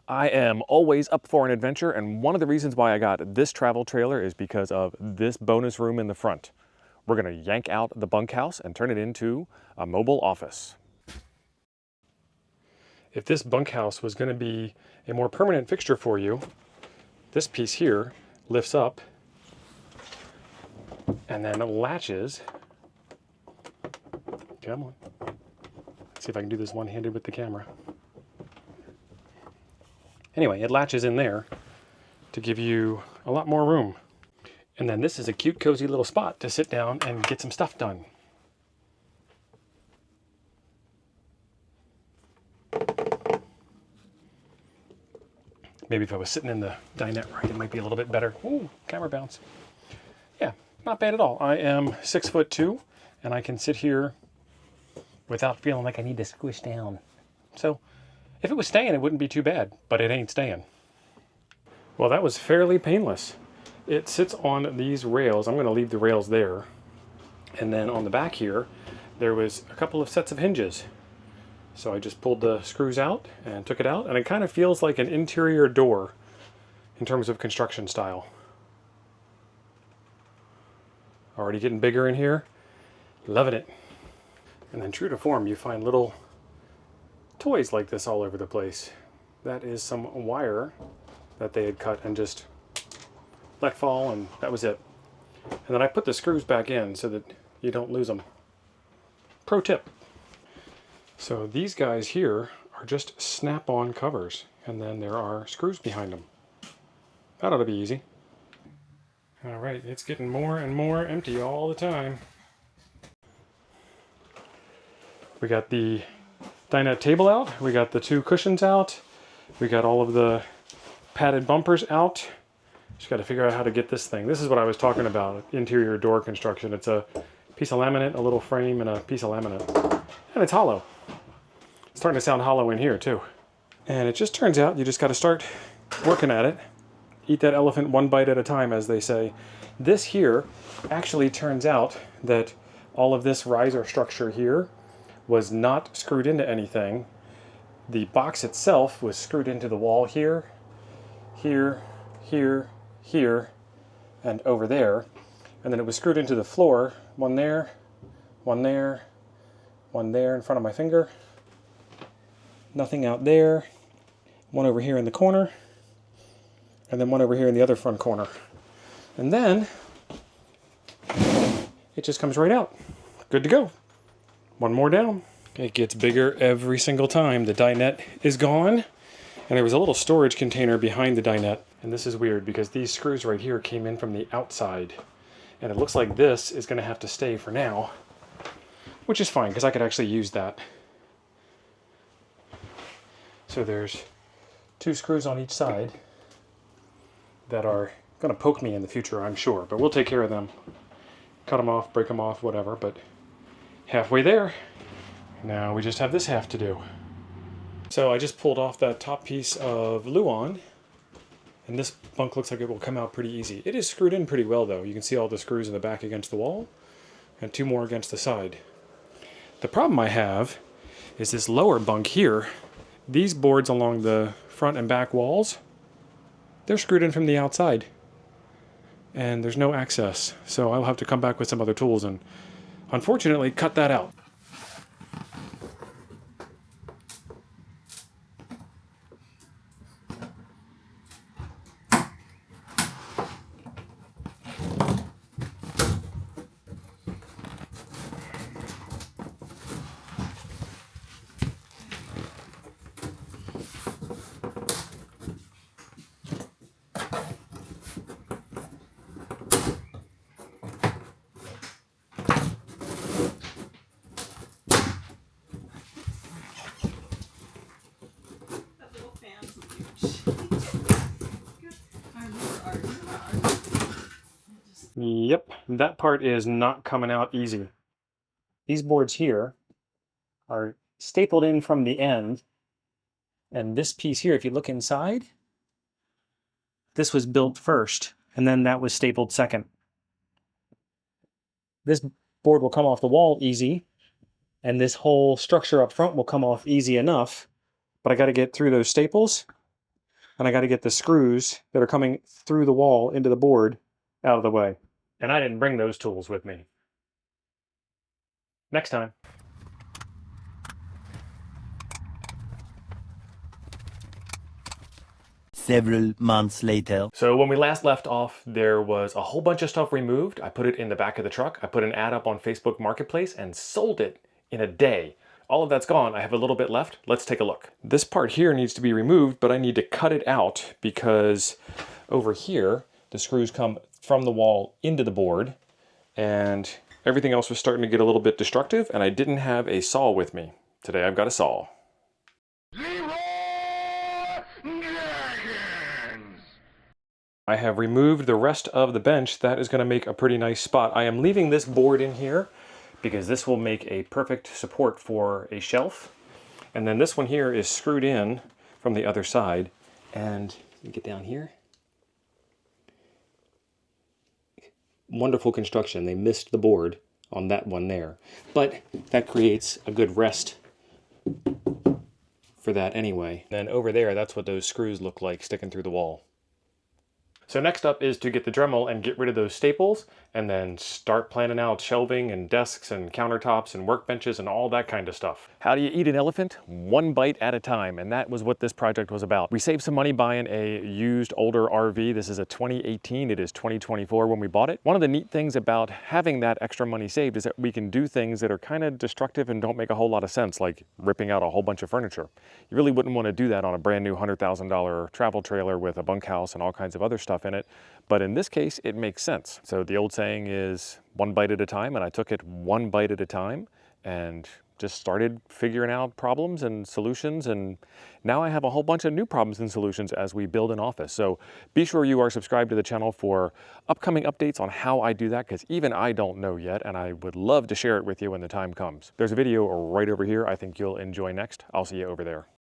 I am always up for an adventure, and one of the reasons why I got this travel trailer is because of this bonus room in the front. We're gonna yank out the bunkhouse and turn it into a mobile office. If this bunkhouse was gonna be a more permanent fixture for you, this piece here lifts up and then latches. Come on. Let's see if I can do this one-handed with the camera. Anyway, it latches in there to give you a lot more room. And then this is a cute, cozy little spot to sit down and get some stuff done. Maybe if I was sitting in the dinette right, it might be a little bit better. Ooh, camera bounce. Yeah, not bad at all. I am 6'2", and I can sit here without feeling like I need to squish down. So if it was staying, it wouldn't be too bad, but it ain't staying. Well, that was fairly painless. It sits on these rails. I'm gonna leave the rails there. And then on the back here, there was a couple of sets of hinges. So I just pulled the screws out and took it out, and it kind of feels like an interior door in terms of construction style. Already getting bigger in here. Loving it. And then true to form, you find little toys like this all over the place. That is some wire that they had cut and just let fall, and that was it. And then I put the screws back in so that you don't lose them. Pro tip. So these guys here are just snap-on covers, and then there are screws behind them. That ought to be easy. All right, it's getting more and more empty all the time. We got the dinette table out, we got the 2 cushions out, we got all of the padded bumpers out. Just got to figure out how to get this thing. This is what I was talking about, interior door construction. It's a piece of laminate, a little frame, and a piece of laminate. And it's hollow. It's starting to sound hollow in here too. And it just turns out you just got to start working at it. Eat that elephant one bite at a time, as they say. This here actually turns out that all of this riser structure here was not screwed into anything. The box itself was screwed into the wall here, here, here, here, and over there. And then it was screwed into the floor, one there, one there, one there in front of my finger. Nothing out there, one over here in the corner, and then one over here in the other front corner. And then it just comes right out. Good to go. One more down. It gets bigger every single time. The dinette is gone, and there was a little storage container behind the dinette. And this is weird because these screws right here came in from the outside. And it looks like this is gonna have to stay for now, which is fine because I could actually use that. So there's 2 screws on each side that are gonna poke me in the future, I'm sure, but we'll take care of them. Cut them off, break them off, whatever, but halfway there. Now we just have this half to do. So I just pulled off that top piece of Luan, and this bunk looks like it will come out pretty easy. It is screwed in pretty well though. You can see all the screws in the back against the wall, and 2 more against the side. The problem I have is this lower bunk here. These boards along the front and back walls, they're screwed in from the outside, and there's no access. So I'll have to come back with some other tools and unfortunately cut that out. Yep, that part is not coming out easy. These boards here are stapled in from the end, and this piece here, if you look inside, this was built first, and then that was stapled second. This board will come off the wall easy, and this whole structure up front will come off easy enough, but I got to get through those staples, and I got to get the screws that are coming through the wall into the board out of the way. And I didn't bring those tools with me. Next time. Several months later. So when we last left off, there was a whole bunch of stuff removed. I put it in the back of the truck. I put an ad up on Facebook Marketplace and sold it in a day. All of that's gone. I have a little bit left. Let's take a look. This part here needs to be removed, but I need to cut it out because over here, the screws come from the wall into the board, and everything else was starting to get a little bit destructive, and I didn't have a saw with me. Today I've got a saw. I have removed the rest of the bench. That is going to make a pretty nice spot. I am leaving this board in here because this will make a perfect support for a shelf. And then this one here is screwed in from the other side. And you get down here. Wonderful construction. They missed the board on that one there. But that creates a good rest for that anyway. Then over there, that's what those screws look like sticking through the wall. So next up is to get the Dremel and get rid of those staples and then start planning out shelving and desks and countertops and workbenches and all that kind of stuff. How do you eat an elephant? One bite at a time, and that was what this project was about. We saved some money buying a used older RV. This is a 2018, it is 2024 when we bought it. One of the neat things about having that extra money saved is that we can do things that are kind of destructive and don't make a whole lot of sense, like ripping out a whole bunch of furniture. You really wouldn't want to do that on a brand new $100,000 travel trailer with a bunkhouse and all kinds of other stuff in it. But in this case, it makes sense. So the old saying is one bite at a time, and I took it one bite at a time and just started figuring out problems and solutions, and now I have a whole bunch of new problems and solutions as we build an office. So be sure you are subscribed to the channel for upcoming updates on how I do that, because even I don't know yet, and I would love to share it with you when the time comes. There's a video right over here I think you'll enjoy next. I'll see you over there.